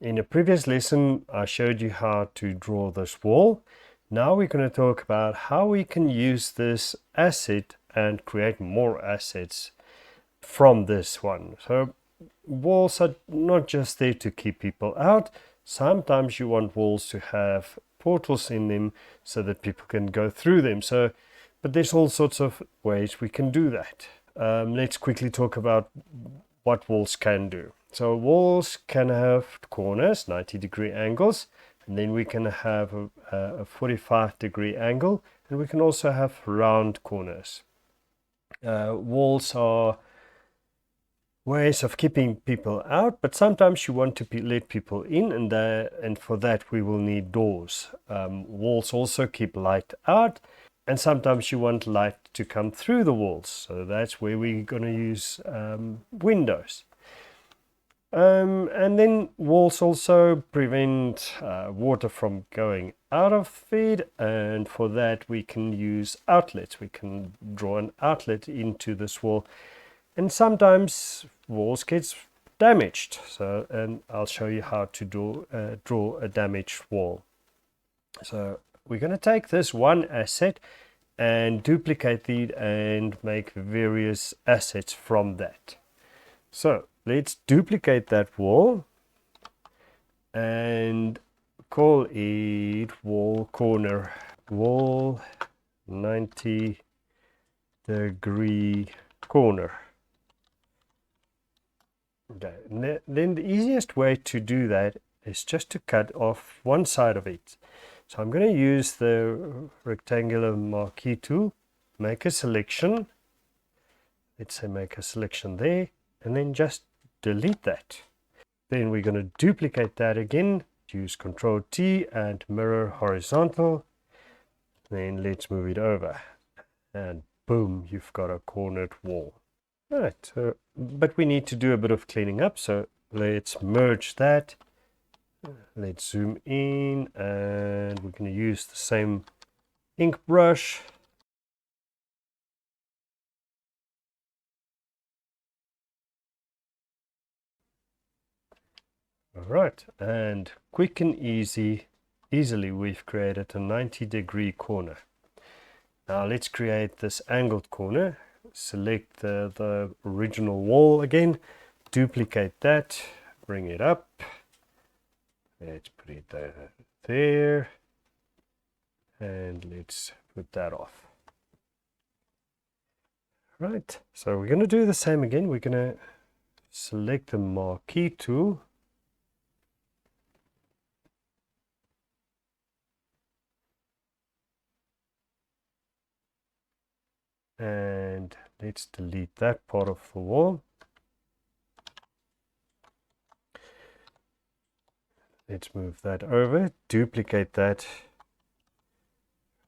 In a previous lesson, I showed you how to draw this wall. Now we're going to talk about how we can use this asset and create more assets from this one. So walls are not just there to keep people out. Sometimes you want walls to have portals in them so that people can go through them. But there's all sorts of ways we can do that. Let's quickly talk about what walls can do. So walls can have corners, 90-degree angles, and then we can have a 45-degree angle, and we can also have round corners. Walls are ways of keeping people out, but sometimes you want to let people in, and for that we will need doors. Walls also keep light out, and sometimes you want light to come through the walls, so that's where we're going to use windows. And then walls also prevent water from going out of feed, and for that we can use outlets. We can draw an outlet into this wall, and sometimes walls get damaged. And I'll show you how to draw a damaged wall. So we're going to take this one asset and duplicate it and make various assets from that. So let's duplicate that wall and call it wall corner, wall 90-degree corner. Okay, then the easiest way to do that is just to cut off one side of it. So I'm going to use the rectangular marquee tool, make a selection. Let's say make a selection there, and then just delete that. Then we're going to duplicate that again, use Ctrl T and mirror horizontal. Then let's move it over, and boom, you've got a cornered wall. Right, but we need to do a bit of cleaning up, so let's merge that. Let's zoom in, and we're going to use the same ink brush. All right, and quick and easily we've created a 90-degree corner. Now let's create this angled corner. Select the original wall again, duplicate that, bring it up. Let's put it there, and let's put that off. Right, so we're going to do the same again. We're going to select the marquee tool, and let's delete that part of the wall. Let's move that over, duplicate that,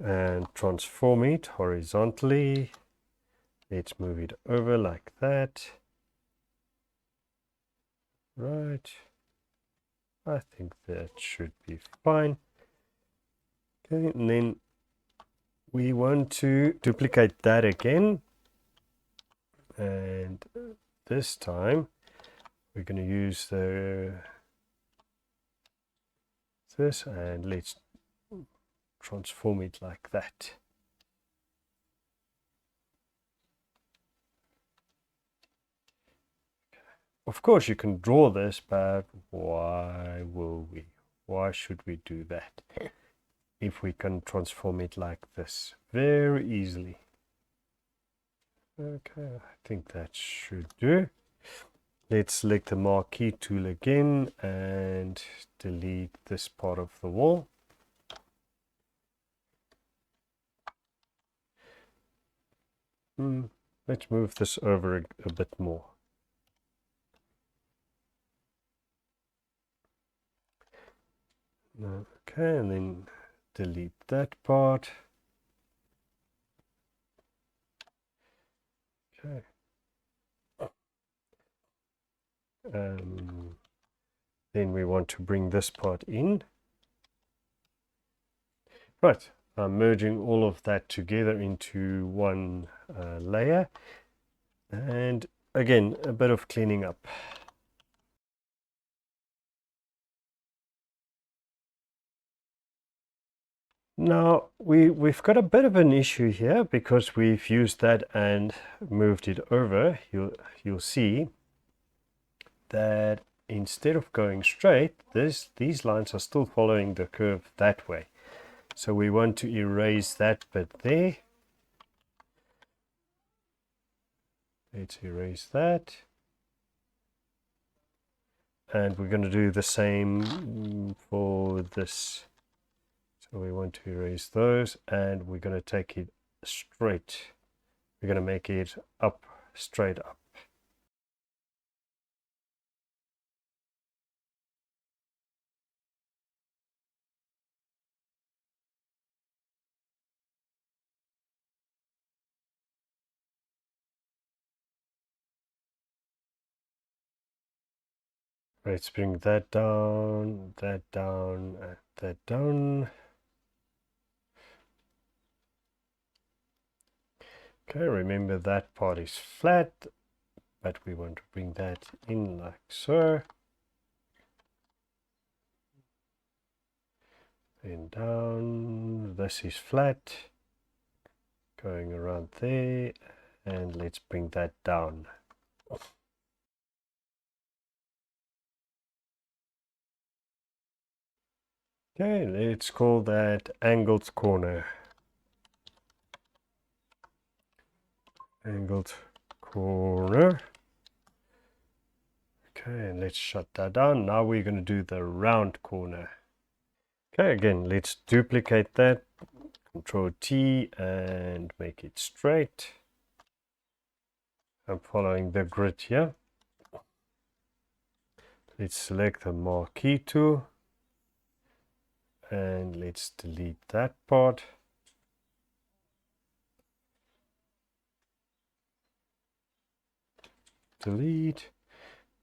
and transform it horizontally. Let's move it over like that. Right, I think that should be fine. Okay, and then we want to duplicate that again, and this time we're going to use this, and let's transform it like that. Of course you can draw this, but why will we? Why should we do that if we can transform it like this very easily? Okay, I think that should do. Let's select the marquee tool again and delete this part of the wall. Let's move this over a bit more. Okay, and then delete that part. Okay. Then we want to bring this part in. Right, I'm merging all of that together into one layer. And again, a bit of cleaning up. Now we've got a bit of an issue here because we've used that and moved it over. You'll see that instead of going straight, these lines are still following the curve that way. So we want to erase that bit there. Let's erase that. And we're going to do the same for this. So we want to erase those, and we're going to take it straight. We're going to make it up, straight up. Let's bring that down, that down, that down. Okay, remember that part is flat, but we want to bring that in like so. Then down, this is flat, going around there, and let's bring that down. Okay, let's call that angled corner. Angled corner. Okay, let's shut that down. Now we're going to do the round corner. Okay, again, let's duplicate that. Control T and make it straight. I'm following the grid here. Let's select the marquee tool. And let's delete that part. Delete.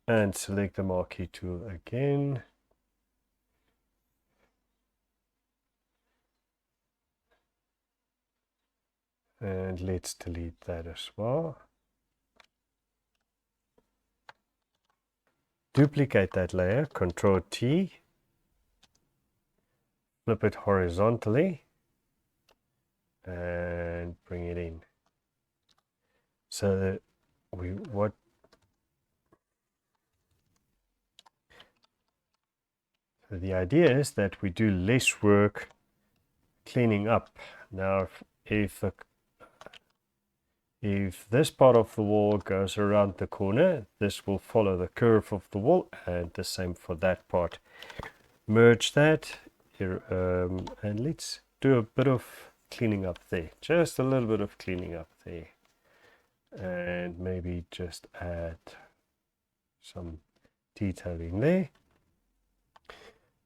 And select the marquee tool again. And let's delete that as well. Duplicate that layer, Control T. Flip it horizontally. And bring it in. So that So the idea is that we do less work cleaning up. Now, if this part of the wall goes around the corner, this will follow the curve of the wall, and the same for that part. Merge that, and let's do a bit of cleaning up there. Just a little bit of cleaning up there. And maybe just add some detailing there.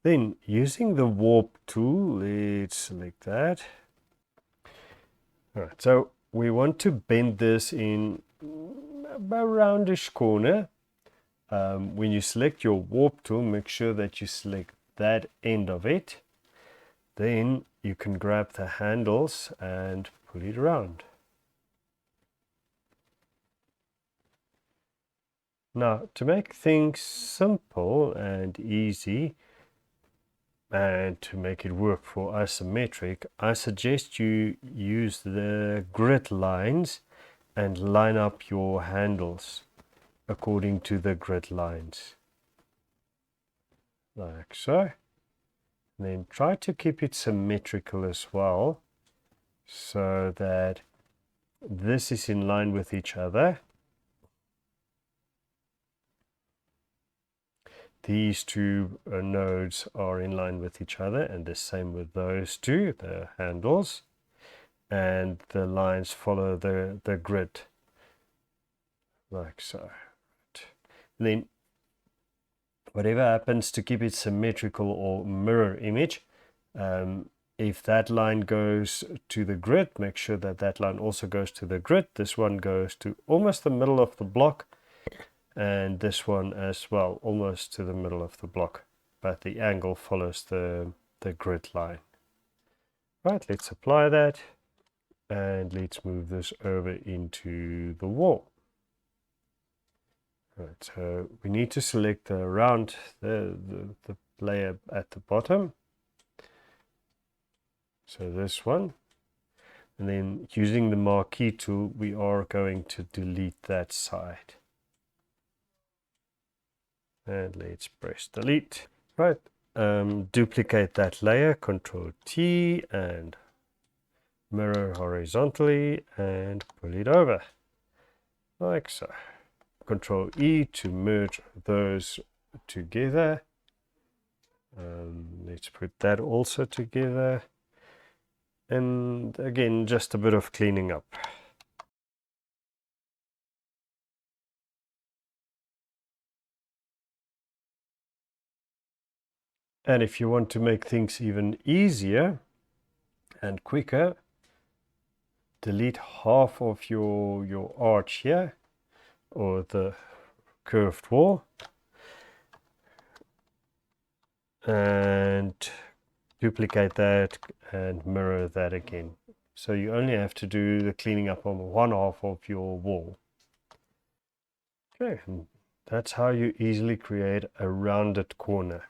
Then, using the warp tool, let's select that. All right, so we want to bend this in a roundish corner. When you select your warp tool, make sure that you select that end of it. Then you can grab the handles and pull it around. Now, to make things simple and easy, and to make it work for isometric, I suggest you use the grid lines and line up your handles according to the grid lines. Like so. And then try to keep it symmetrical as well, so that this is in line with each other. These two nodes are in line with each other, and the same with those two, the handles, and the lines follow the grid like so. And then whatever happens, to keep it symmetrical or mirror image, if that line goes to the grid, make sure that that line also goes to the grid. This one goes to almost the middle of the block, and this one as well, almost to the middle of the block, but the angle follows the grid line. Right, let's apply that, and let's move this over into the wall. Right, so we need to select the round, the layer at the bottom. So this one. And then using the marquee tool, we are going to delete that side. And let's press delete. Right. Duplicate that layer, Control T, and mirror horizontally and pull it over. Like so. Control E to merge those together. Let's put that also together. And again, just a bit of cleaning up. And if you want to make things even easier and quicker, delete half of your arch here, or the curved wall, and duplicate that and mirror that again. So you only have to do the cleaning up on one half of your wall. Okay, and that's how you easily create a rounded corner.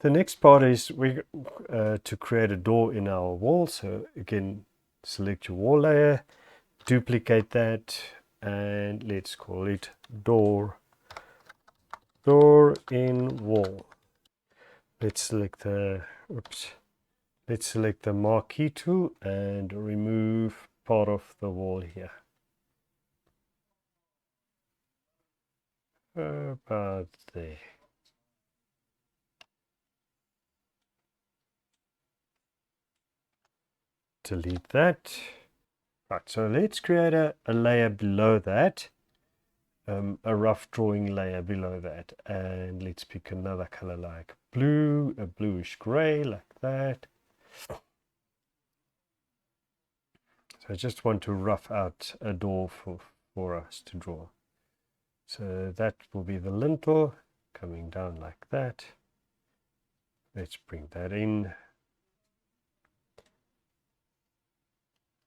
The next part is to create a door in our wall. So again, select your wall layer, duplicate that, and let's call it door in wall. Let's select the marquee tool and remove part of the wall here. About there. Delete that. Right, so let's create a layer below that, a rough drawing layer below that, and let's pick another color like blue, a bluish gray like that. So I just want to rough out a door for us to draw. So that will be the lintel coming down like that. Let's bring that in.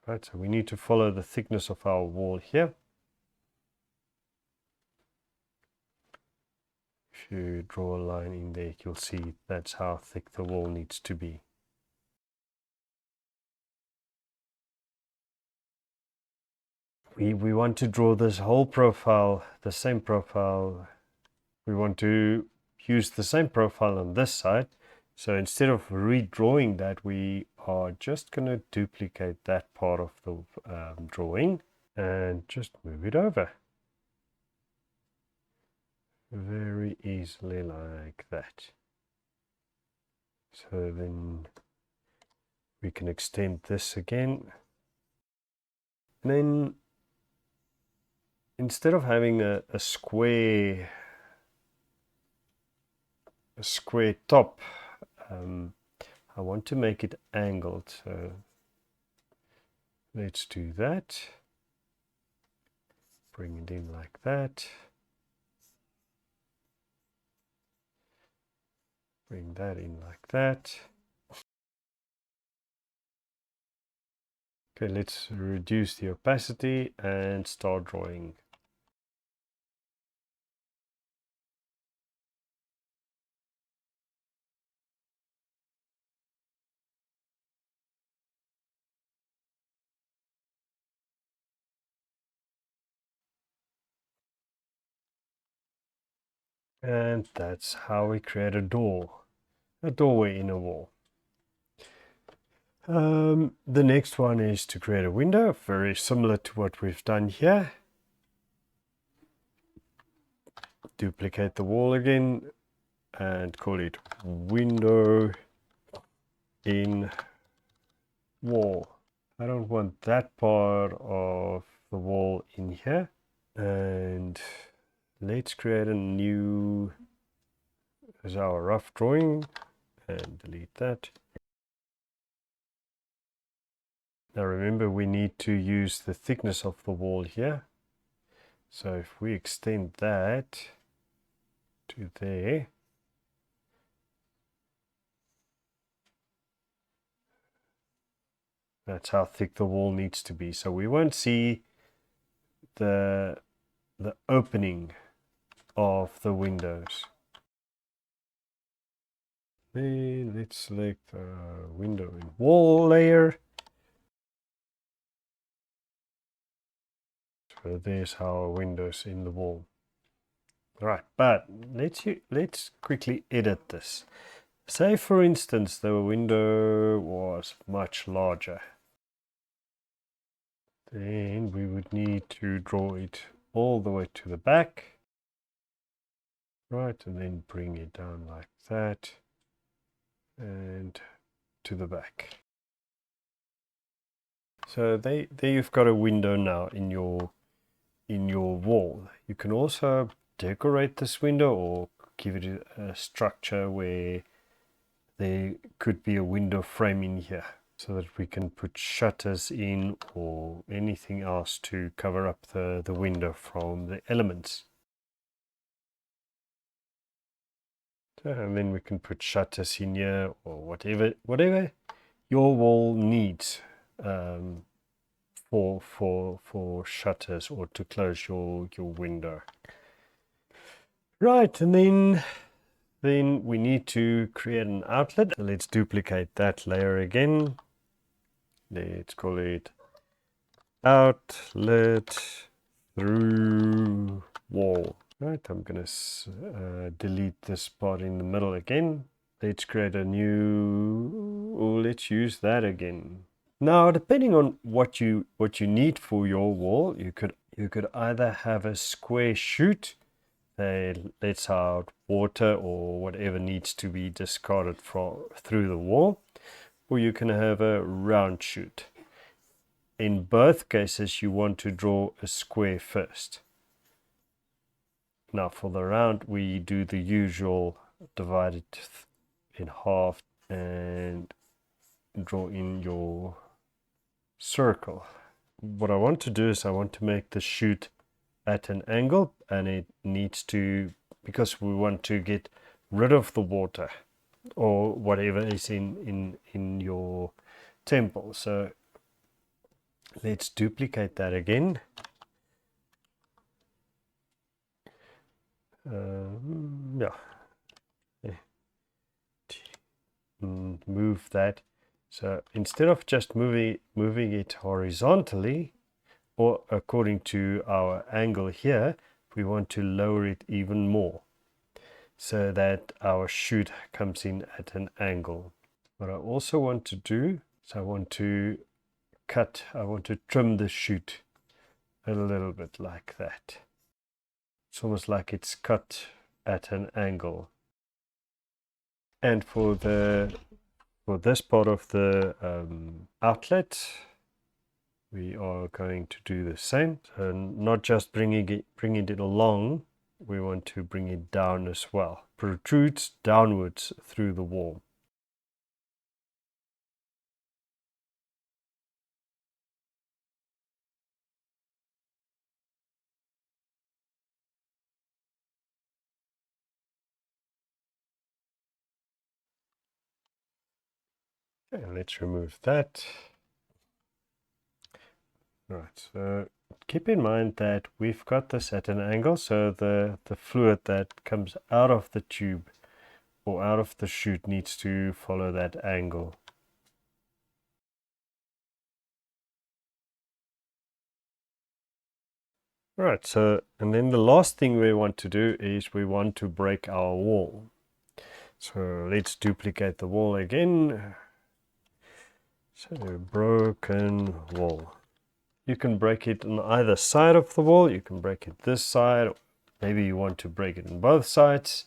Right, so we need to follow the thickness of our wall here. If you draw a line in there, you'll see that's how thick the wall needs to be. We want to draw this whole profile, the same profile. We want to use the same profile on this side. So instead of redrawing that, we are just going to duplicate that part of the drawing and just move it over. Very easily like that. So then we can extend this again. And then instead of having a square top, I want to make it angled. So let's do that. Bring it in like that. Bring that in like that. Okay, let's reduce the opacity and start drawing. And that's how we create a doorway in a wall. The next one is to create a window, very similar to what we've done here. Duplicate the wall again and call it window in wall. I don't want that part of the wall in here. And let's create a new, as our rough drawing, and delete that. Now remember, we need to use the thickness of the wall here. So if we extend that to there, that's how thick the wall needs to be. So we won't see the opening of the windows. Then let's select window and wall layer. So there's our windows in the wall. Right, but let's quickly edit this. Say for instance the window was much larger. Then we would need to draw it all the way to the back. Right, and then bring it down like that and to the back. So there you've got a window now in your wall. You can also decorate this window or give it a structure where there could be a window frame in here so that we can put shutters in or anything else to cover up the window from the elements. So, and then we can put shutters in here or whatever your wall needs for shutters or to close your window. Right, and then we need to create an outlet. So let's duplicate that layer again. Let's call it outlet through wall. Right, I'm going to delete this part in the middle again. Let's create a new, or let's use that again. Now, depending on what you need for your wall, you could either have a square chute that lets out water or whatever needs to be discarded through the wall, or you can have a round chute. In both cases, you want to draw a square first. Now for the round, we do the usual, divide it in half and draw in your circle. What I want to do is I want to make the chute at an angle, and it needs to, because we want to get rid of the water or whatever is in your temple. So let's duplicate that again. Yeah. Move that. So instead of just moving it horizontally or according to our angle here, we want to lower it even more so that our chute comes in at an angle. What I also want to do is I want to trim the chute a little bit like that. It's almost like it's cut at an angle. And for this part of the outlet, we are going to do the same. So not just bringing it along, we want to bring it down as well. Protrudes downwards through the wall. Okay, let's remove that. Right, so keep in mind that we've got this at an angle, so the fluid that comes out of the tube or out of the chute needs to follow that angle. Right, so and then the last thing we want to do is we want to break our wall. So let's duplicate the wall again. So broken wall. You can break it on either side of the wall. You can break it this side. Maybe you want to break it on both sides.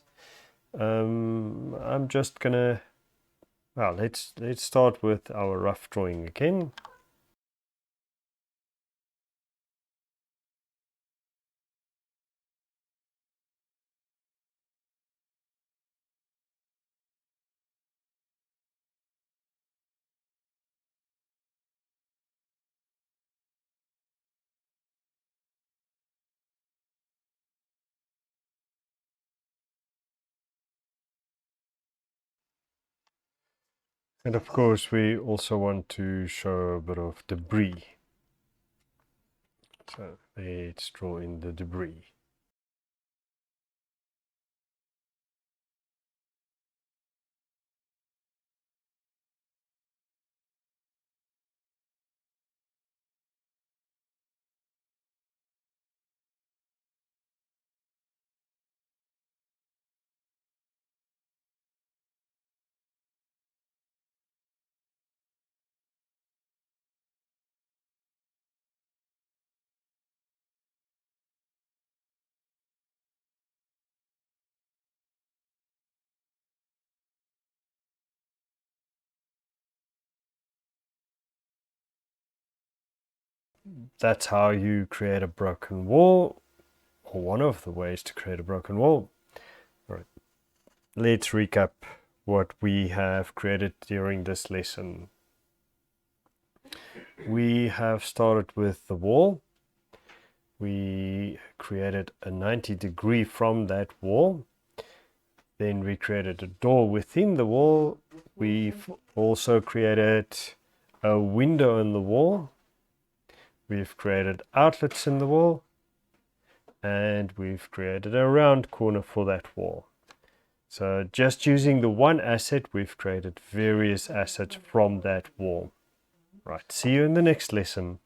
I'm just gonna, well, let's start with our rough drawing again. And of course, we also want to show a bit of debris. So let's draw in the debris. that's how you create a broken wall, or one of the ways to create a broken wall. All right, let's recap what we have created during this lesson. We have started with the wall. We created a 90-degree from that wall. Then we created a door within the wall. We've also created a window in the wall. We've created outlets in the wall. And we've created a round corner for that wall. So just using the one asset, we've created various assets from that wall. Right, see you in the next lesson.